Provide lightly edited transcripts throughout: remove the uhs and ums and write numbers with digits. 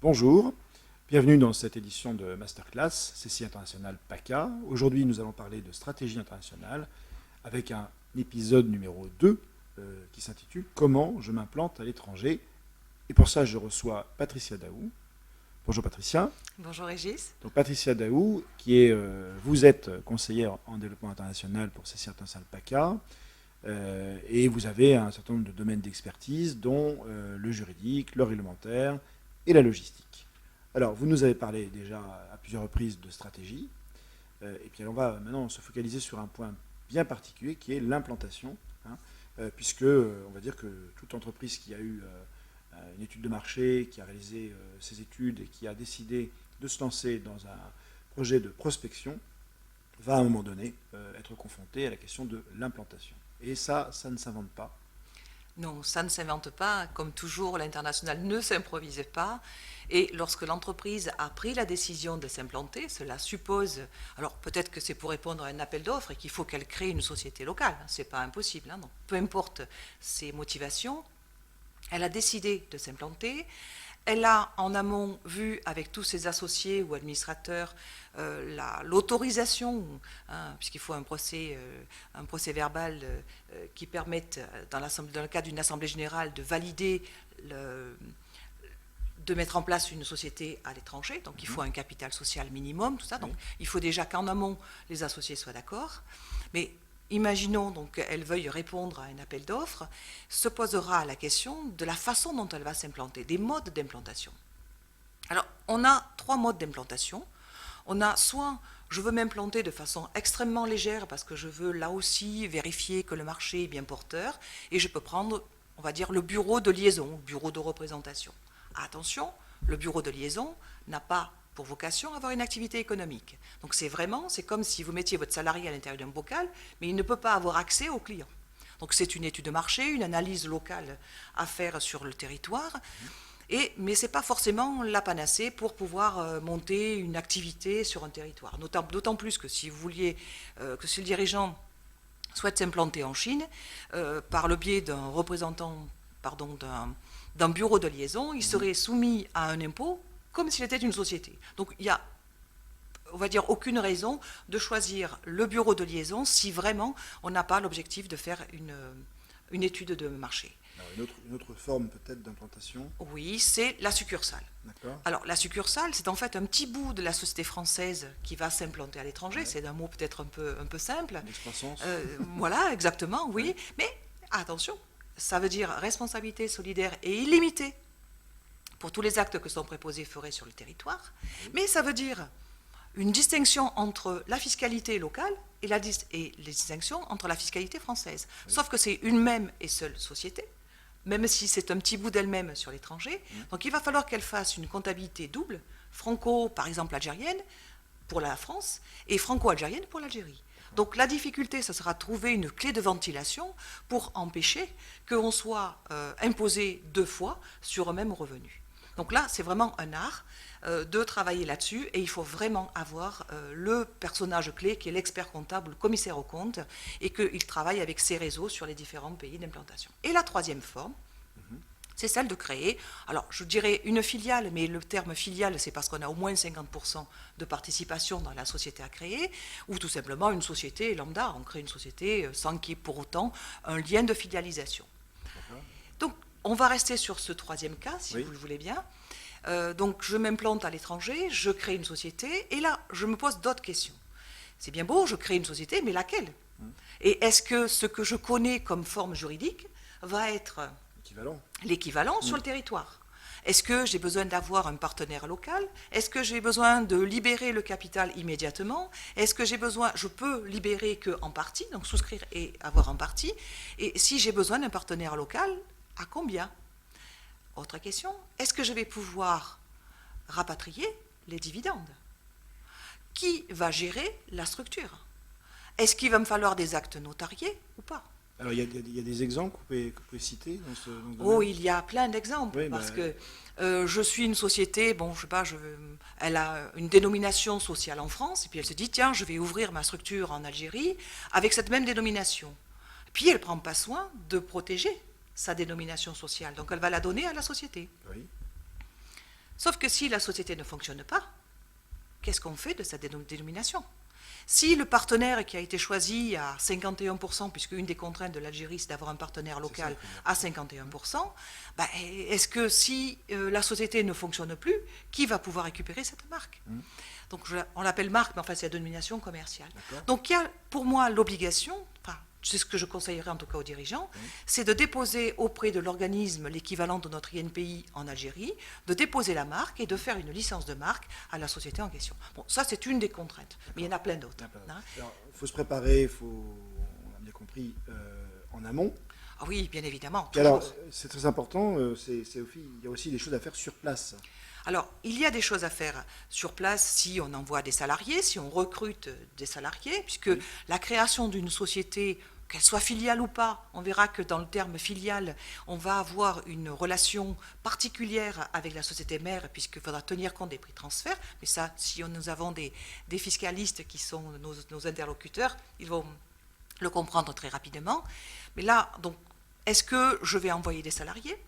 Bonjour, bienvenue dans cette édition de Masterclass CCI International PACA. Aujourd'hui, nous allons parler de stratégie internationale avec un épisode numéro 2 qui s'intitule « Comment je m'implante à l'étranger ?» Et pour ça, je reçois Patricia Daou. Bonjour Patricia. Bonjour Régis. Donc Patricia Daou, vous êtes conseillère en développement international pour CCI International PACA. Et vous avez un certain nombre de domaines d'expertise, dont le juridique, le réglementaire et la logistique. Alors, vous nous avez parlé déjà à plusieurs reprises de stratégie, et puis on va maintenant se focaliser sur un point bien particulier qui est l'implantation, puisque on va dire que toute entreprise qui a eu une étude de marché, qui a réalisé ses études et qui a décidé de se lancer dans un projet de prospection, va à un moment donné être confrontée à la question de l'implantation. Et ça ne s'invente pas. Non, ça ne s'invente pas. Comme toujours, l'international ne s'improvise pas. Et lorsque l'entreprise a pris la décision de s'implanter, cela suppose, alors peut-être que c'est pour répondre à un appel d'offres et qu'il faut qu'elle crée une société locale. Ce n'est pas impossible. Donc, peu importe ses motivations, elle a décidé de s'implanter. Elle a en amont vu avec tous ses associés ou administrateurs l'autorisation, puisqu'il faut un procès verbal qui permette, dans le cadre d'une assemblée générale, de valider, de mettre en place une société à l'étranger. Donc il faut un capital social minimum, tout ça. Donc il faut déjà qu'en amont, les associés soient d'accord. Mais imaginons donc qu'elle veuille répondre à un appel d'offres, se posera la question de la façon dont elle va s'implanter, des modes d'implantation. Alors, on a 3 modes d'implantation. On a soit je veux m'implanter de façon extrêmement légère parce que je veux là aussi vérifier que le marché est bien porteur et je peux prendre, on va dire, le bureau de liaison, le bureau de représentation. Attention, le bureau de liaison n'a pas pour vocation à avoir une activité économique. Donc c'est comme si vous mettiez votre salarié à l'intérieur d'un bocal, mais il ne peut pas avoir accès aux clients. Donc c'est une étude de marché, une analyse locale à faire sur le territoire, mais ce n'est pas forcément la panacée pour pouvoir monter une activité sur un territoire. D'autant plus que si le dirigeant souhaite s'implanter en Chine, par le biais d'un représentant, d'un bureau de liaison, il serait soumis à un impôt comme s'il était une société. Donc il y a, on va dire, aucune raison de choisir le bureau de liaison si vraiment on n'a pas l'objectif de faire une étude de marché. Alors une autre forme peut-être d'implantation. Oui, c'est la succursale. D'accord. Alors la succursale, c'est en fait un petit bout de la société française qui va s'implanter à l'étranger. Ouais. C'est un mot peut-être un peu simple. L'excroissance. Voilà, exactement, oui. Ouais. Mais attention, ça veut dire responsabilité solidaire et illimitée pour tous les actes que son préposé ferait sur le territoire, mais ça veut dire une distinction entre la fiscalité locale et les distinctions entre la fiscalité française. Oui. Sauf que c'est une même et seule société, même si c'est un petit bout d'elle-même sur l'étranger. Donc il va falloir qu'elle fasse une comptabilité double, franco, par exemple, algérienne, pour la France, et franco-algérienne pour l'Algérie. Donc la difficulté, ce sera de trouver une clé de ventilation pour empêcher qu'on soit imposé 2 fois sur un même revenu. Donc là, c'est vraiment un art de travailler là-dessus et il faut vraiment avoir le personnage clé qui est l'expert comptable, le commissaire aux comptes et qu'il travaille avec ses réseaux sur les différents pays d'implantation. Et la troisième forme, c'est celle de créer, alors je dirais une filiale, mais le terme filiale, c'est parce qu'on a au moins 50% de participation dans la société à créer, ou tout simplement une société lambda, on crée une société sans qu'il y ait pour autant un lien de filialisation. Donc, on va rester sur ce troisième cas, si vous le voulez bien. Donc, je m'implante à l'étranger, je crée une société, et là, je me pose d'autres questions. C'est bien beau, je crée une société, mais laquelle ? Et est-ce que ce que je connais comme forme juridique va être l'équivalent sur le territoire ? Est-ce que j'ai besoin d'avoir un partenaire local ? Est-ce que j'ai besoin de libérer le capital immédiatement ? Est-ce que je peux libérer qu'en partie, donc souscrire et avoir en partie ? Et si j'ai besoin d'un partenaire local, à combien ? Autre question, est-ce que je vais pouvoir rapatrier les dividendes ? Qui va gérer la structure ? Est-ce qu'il va me falloir des actes notariés ou pas ? Alors, il y a des exemples que vous pouvez citer dans ce domaine ? Oh, il y a plein d'exemples, oui, parce que je suis une société, elle a une dénomination sociale en France, et puis elle se dit, tiens, je vais ouvrir ma structure en Algérie avec cette même dénomination. Puis elle ne prend pas soin de protéger sa dénomination sociale, donc elle va la donner à la société. Oui. Sauf que si la société ne fonctionne pas, qu'est-ce qu'on fait de cette dénomination? Si le partenaire qui a été choisi à 51%, puisque une des contraintes de l'Algérie, c'est d'avoir un partenaire local à 51%, bah, est-ce que si la société ne fonctionne plus, qui va pouvoir récupérer cette marque? Donc on l'appelle marque, mais enfin c'est la dénomination commerciale. Donc il y a pour moi l'obligation, enfin, c'est ce que je conseillerais en tout cas aux dirigeants, c'est de déposer auprès de l'organisme, l'équivalent de notre INPI en Algérie, de déposer la marque et de faire une licence de marque à la société en question. Bon, ça c'est une des contraintes, mais il y en a plein d'autres. Hein. Il faut se préparer, on a bien compris, en amont. Ah oui, bien évidemment. Alors, c'est très important, il y a aussi des choses à faire sur place. Alors, il y a des choses à faire sur place si on envoie des salariés, si on recrute des salariés, puisque la création d'une société, qu'elle soit filiale ou pas, on verra que dans le terme filiale, on va avoir une relation particulière avec la société mère, puisqu'il faudra tenir compte des prix de transfert. Mais ça, si nous avons des fiscalistes qui sont nos interlocuteurs, ils vont le comprendre très rapidement. Mais là, donc, est-ce que je vais envoyer des salariés ?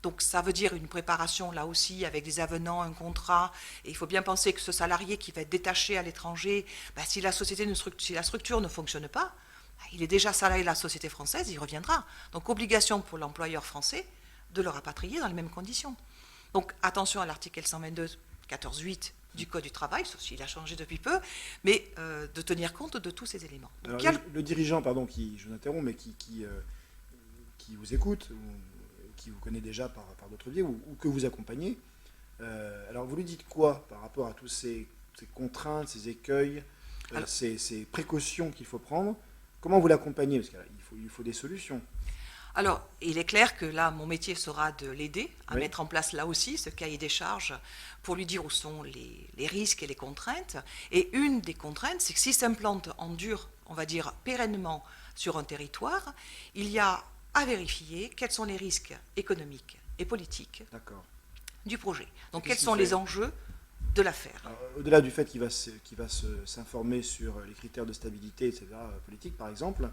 Donc ça veut dire une préparation là aussi avec des avenants, un contrat. Et il faut bien penser que ce salarié qui va être détaché à l'étranger, bah, si la structure ne fonctionne pas, bah, il est déjà salarié de la société française, il reviendra. Donc obligation pour l'employeur français de le rapatrier dans les mêmes conditions. Donc attention à l'article 122, 14.8 du Code du travail, sauf s'il a changé depuis peu, mais de tenir compte de tous ces éléments. Donc, alors, le dirigeant, pardon, je m'interromps, mais qui vous écoute, qui vous connaît déjà par d'autres biais ou que vous accompagnez. Alors vous lui dites quoi par rapport à tous ces contraintes, ces écueils, ces précautions qu'il faut prendre? Comment vous l'accompagnez? Parce qu'il faut des solutions. Alors, il est clair que là, mon métier sera de l'aider à mettre en place là aussi ce cahier des charges pour lui dire où sont les risques et les contraintes. Et une des contraintes, c'est que s'il s'implante en dur, on va dire pérennement sur un territoire, il y a à vérifier quels sont les risques économiques et politiques du projet. Donc, quels sont les enjeux de l'affaire. Au-delà du fait qu'il va s'informer sur les critères de stabilité, etc., politique par exemple,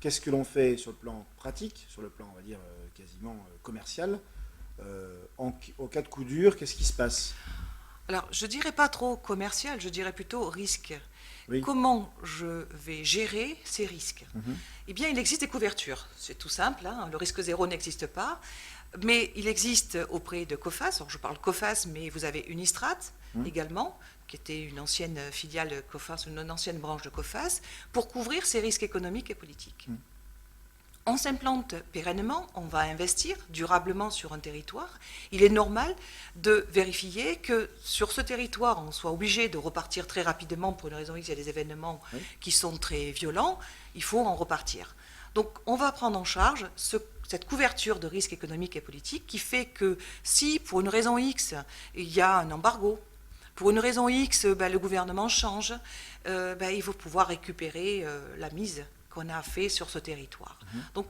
qu'est-ce que l'on fait sur le plan pratique, sur le plan, on va dire, quasiment commercial, au cas de coup dur, qu'est-ce qui se passe? Alors, je ne dirais pas trop commercial, je dirais plutôt risque. Oui. Comment je vais gérer ces risques? Eh bien, il existe des couvertures. C'est tout simple, hein, le risque zéro n'existe pas. Mais il existe auprès de COFAS, alors je parle COFAS, mais vous avez Unistrat également, qui était une ancienne filiale COFAS, une ancienne branche de COFAS, pour couvrir ces risques économiques et politiques. On s'implante pérennement, on va investir durablement sur un territoire. Il est normal de vérifier que sur ce territoire, on soit obligé de repartir très rapidement pour une raison X, il y a des événements qui sont très violents, il faut en repartir. Donc on va prendre en charge cette couverture de risques économiques et politiques qui fait que si, pour une raison X, il y a un embargo, pour une raison X, le gouvernement change, il faut pouvoir récupérer la mise qu'on a fait sur ce territoire. Donc,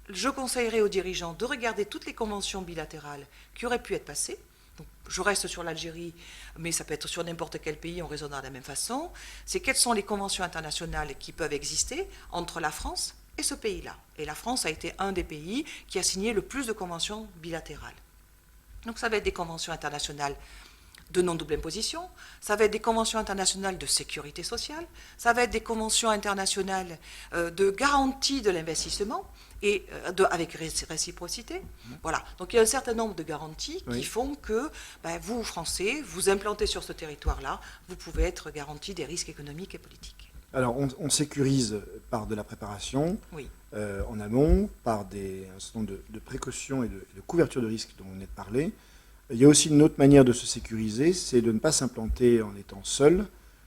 je conseillerais aux dirigeants de regarder toutes les conventions bilatérales qui auraient pu être passées. Donc, je reste sur l'Algérie, mais ça peut être sur n'importe quel pays, on raisonnera de la même façon. C'est quelles sont les conventions internationales qui peuvent exister entre la France et ce pays-là. Et la France a été un des pays qui a signé le plus de conventions bilatérales. Donc, ça va être des conventions internationales de non-double imposition, ça va être des conventions internationales de sécurité sociale, ça va être des conventions internationales de garantie de l'investissement et avec réciprocité. Voilà. Donc il y a un certain nombre de garanties qui font que vous, Français, vous implantez sur ce territoire-là, vous pouvez être garanti des risques économiques et politiques. Alors on sécurise par de la préparation en amont, par un certain nombre de précautions et de couverture de risques dont on venait de parler. Il y a aussi une autre manière de se sécuriser, c'est de ne pas s'implanter en étant seul,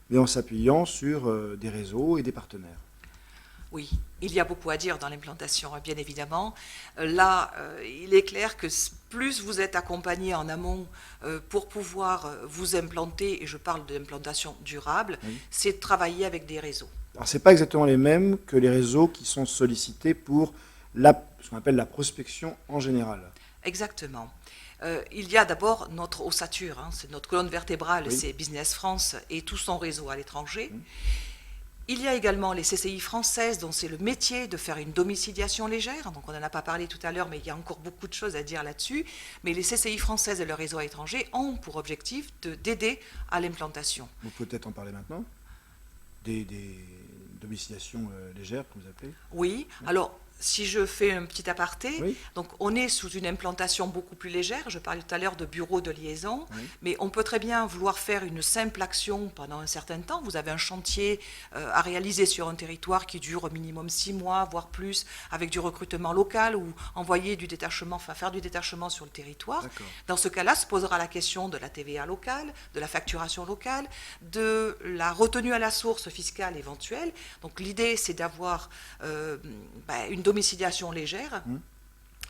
mais en s'appuyant sur des réseaux et des partenaires. Oui, il y a beaucoup à dire dans l'implantation, bien évidemment. Là, il est clair que plus vous êtes accompagné en amont pour pouvoir vous implanter, et je parle d'implantation durable, c'est de travailler avec des réseaux. Alors, ce n'est pas exactement les mêmes que les réseaux qui sont sollicités pour ce qu'on appelle la prospection en général. Exactement. Il y a d'abord notre ossature, c'est notre colonne vertébrale, c'est Business France et tout son réseau à l'étranger. Il y a également les CCI françaises, dont c'est le métier de faire une domiciliation légère. Donc on n'en a pas parlé tout à l'heure, mais il y a encore beaucoup de choses à dire là-dessus. Mais les CCI françaises et leur réseau à l'étranger ont pour objectif d'aider à l'implantation. Vous pouvez peut-être en parler maintenant des domiciliations légères, que vous appelez? Oui, alors si je fais un petit aparté, Oui. donc on est sous une implantation beaucoup plus légère. Je parlais tout à l'heure de bureaux de liaison, Oui. mais on peut très bien vouloir faire une simple action pendant un certain temps. Vous avez un chantier à réaliser sur un territoire qui dure au minimum 6 mois, voire plus, avec du recrutement local ou envoyer du détachement, enfin faire du détachement sur le territoire. D'accord. Dans ce cas-là, se posera la question de la TVA locale, de la facturation locale, de la retenue à la source fiscale éventuelle. Donc l'idée, c'est d'avoir une domiciliation légère,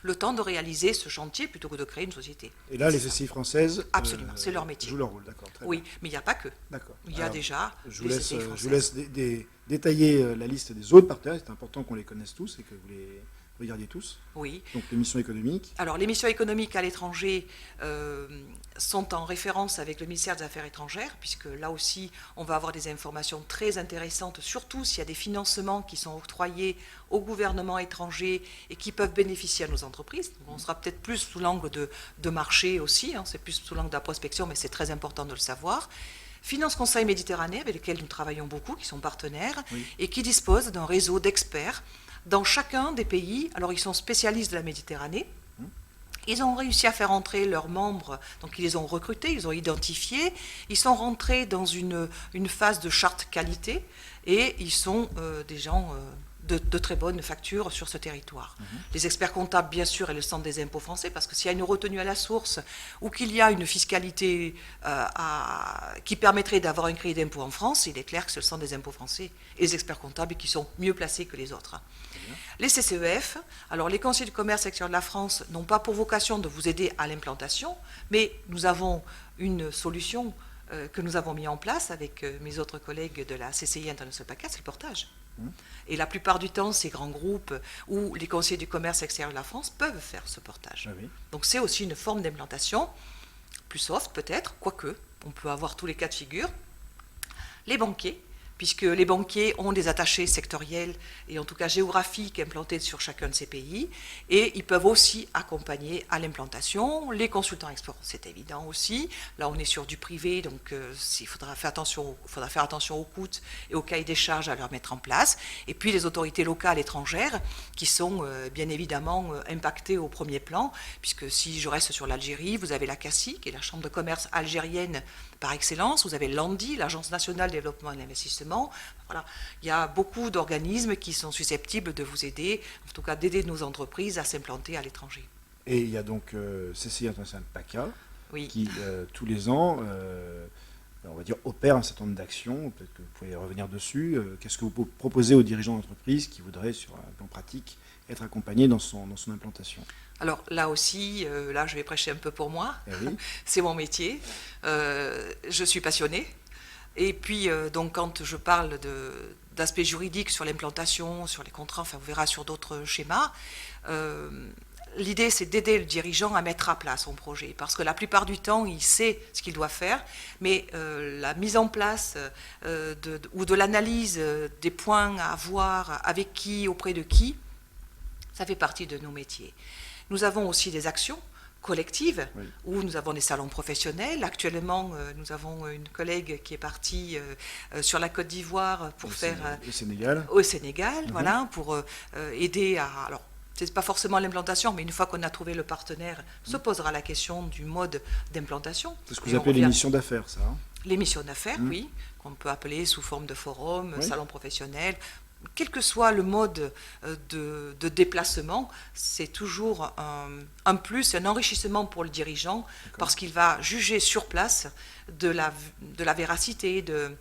le temps de réaliser ce chantier plutôt que de créer une société. Et là, les CCI françaises Absolument, c'est leur métier. jouent leur rôle, d'accord. Très Oui, bien. mais il n'y a pas que. D'accord. Il y a Alors, déjà je vous des laisse, CCI je vous françaises. laisse détailler la liste des autres partenaires. C'est important qu'on les connaisse tous et que vous les regardiez tous. Oui. Donc les missions économiques. Alors, les missions économiques à l'étranger sont en référence avec le ministère des Affaires étrangères, puisque là aussi, on va avoir des informations très intéressantes, surtout s'il y a des financements qui sont octroyés au gouvernement étranger et qui peuvent bénéficier à nos entreprises. Donc, on sera peut-être plus sous l'angle de marché aussi, hein, c'est plus sous l'angle de la prospection, mais c'est très important de le savoir. Finance Conseil Méditerranée, avec lesquels nous travaillons beaucoup, qui sont partenaires, Oui. et qui disposent d'un réseau d'experts dans chacun des pays. Alors, ils sont spécialistes de la Méditerranée. Ils ont réussi à faire entrer leurs membres, donc ils les ont recrutés, ils ont identifié, ils sont rentrés dans une phase de charte qualité et ils sont des gens de très bonne facture sur ce territoire. Les experts comptables, bien sûr, et le centre des impôts français, parce que s'il y a une retenue à la source ou qu'il y a une fiscalité qui permettrait d'avoir un crédit d'impôt en France, il est clair que c'est le centre des impôts français et les experts comptables qui sont mieux placés que les autres. Les CCEF, alors les conseillers du commerce extérieur de la France n'ont pas pour vocation de vous aider à l'implantation, mais nous avons une solution que nous avons mis en place avec mes autres collègues de la CCI International PACA, c'est le portage. Et la plupart du temps, ces grands groupes ou les conseillers du commerce extérieur de la France peuvent faire ce portage. Ah oui. Donc c'est aussi une forme d'implantation, plus soft peut-être, quoique, on peut avoir tous les cas de figure. Les banquiers, puisque les banquiers ont des attachés sectoriels et en tout cas géographiques implantés sur chacun de ces pays, et ils peuvent aussi accompagner à l'implantation. Les consultants export, c'est évident aussi. Là, on est sur du privé, donc il faudra faire attention aux coûts et aux cahiers des charges à leur mettre en place. Et puis les autorités locales étrangères qui sont bien évidemment impactées au premier plan, puisque si je reste sur l'Algérie, vous avez la CACI, qui est la chambre de commerce algérienne par excellence, vous avez l'ANDI, l'Agence nationale de développement et d'investissement. Voilà. Il y a beaucoup d'organismes qui sont susceptibles de vous aider, en tout cas d'aider nos entreprises à s'implanter à l'étranger. Et il y a donc CCI International PACA, Oui. qui tous les ans, on va dire, opère un certain nombre d'actions. Peut-être que vous pouvez revenir dessus. Qu'est-ce que vous proposez aux dirigeants d'entreprise qui voudraient, sur un plan pratique, être accompagnés dans son implantation? Alors là aussi, là je vais prêcher un peu pour moi, oui. C'est mon métier, je suis passionnée, et puis donc quand je parle d'aspects juridiques sur l'implantation, sur les contrats, enfin on verra sur d'autres schémas, l'idée c'est d'aider le dirigeant à mettre à plat son projet, parce que la plupart du temps il sait ce qu'il doit faire, mais la mise en place ou de l'analyse des points à voir, avec qui, auprès de qui, ça fait partie de nos métiers. Nous avons aussi des actions collectives, oui, où nous avons des salons professionnels. Actuellement, nous avons une collègue qui est partie sur la Côte d'Ivoire pour faire... Au Sénégal. Au Sénégal, voilà, pour aider à... Alors, c'est pas forcément l'implantation, mais une fois qu'on a trouvé le partenaire, se posera la question du mode d'implantation. C'est ce que vous appelez les missions d'affaires, ça, hein? Les missions d'affaires, oui, qu'on peut appeler sous forme de forum, oui, salon professionnel. Quel que soit le mode de déplacement, c'est toujours un plus, un enrichissement pour le dirigeant, parce qu'il va juger sur place de la véracité, de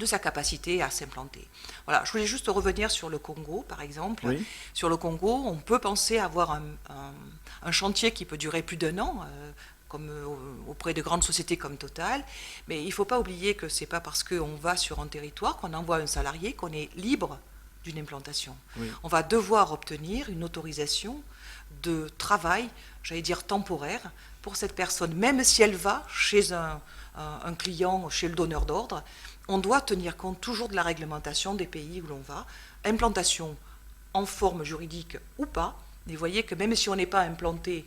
sa capacité à s'implanter. Voilà, je voulais juste revenir sur le Congo, par exemple. Oui. Sur le Congo, on peut penser avoir un chantier qui peut durer plus d'1 an, comme auprès de grandes sociétés comme Total, mais il ne faut pas oublier que ce n'est pas parce qu'on va sur un territoire, qu'on envoie un salarié, qu'on est libre d'une implantation. Oui. On va devoir obtenir une autorisation de travail, j'allais dire temporaire, pour cette personne, même si elle va chez un client, chez le donneur d'ordre, on doit tenir compte toujours de la réglementation des pays où l'on va, implantation en forme juridique ou pas, mais vous voyez que même si on n'est pas implanté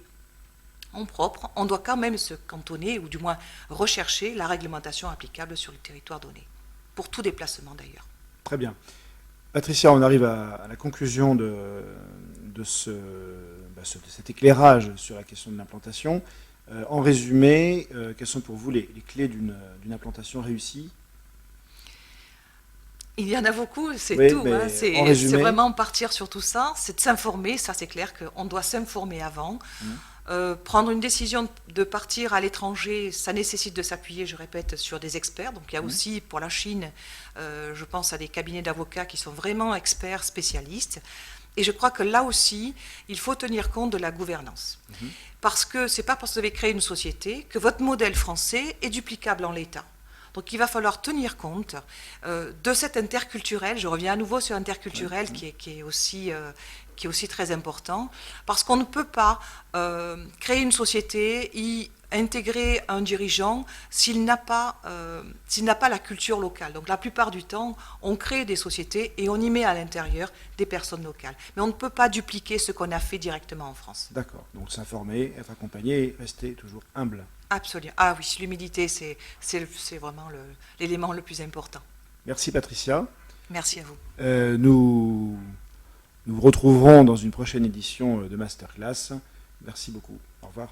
en propre, on doit quand même se cantonner, ou du moins rechercher la réglementation applicable sur le territoire donné, pour tout déplacement d'ailleurs. Très bien. Patricia, on arrive à la conclusion de cet éclairage sur la question de l'implantation. En résumé, quelles sont pour vous les clés d'une implantation réussie? Il y en a beaucoup, c'est Oui, tout. Hein, c'est résumé, vraiment partir sur tout ça, c'est de s'informer, ça c'est clair qu'on doit s'informer avant. Prendre une décision de partir à l'étranger, ça nécessite de s'appuyer, je répète, sur des experts. Donc il y a aussi pour la Chine, je pense à des cabinets d'avocats qui sont vraiment experts, spécialistes. Et je crois que là aussi, il faut tenir compte de la gouvernance. Parce que ce n'est pas parce que vous avez créé une société que votre modèle français est duplicable en l'état. Donc il va falloir tenir compte de cet interculturel. Je reviens à nouveau sur l'interculturel qui est aussi très important, parce qu'on ne peut pas créer une société, y intégrer un dirigeant s'il n'a pas la culture locale. Donc la plupart du temps, on crée des sociétés et on y met à l'intérieur des personnes locales. Mais on ne peut pas dupliquer ce qu'on a fait directement en France. D'accord. Donc s'informer, être accompagné et rester toujours humble. Absolument. Ah oui, l'humilité, c'est vraiment l'élément le plus important. Merci Patricia. Merci à vous. Nous vous retrouverons dans une prochaine édition de Masterclass. Merci beaucoup. Au revoir.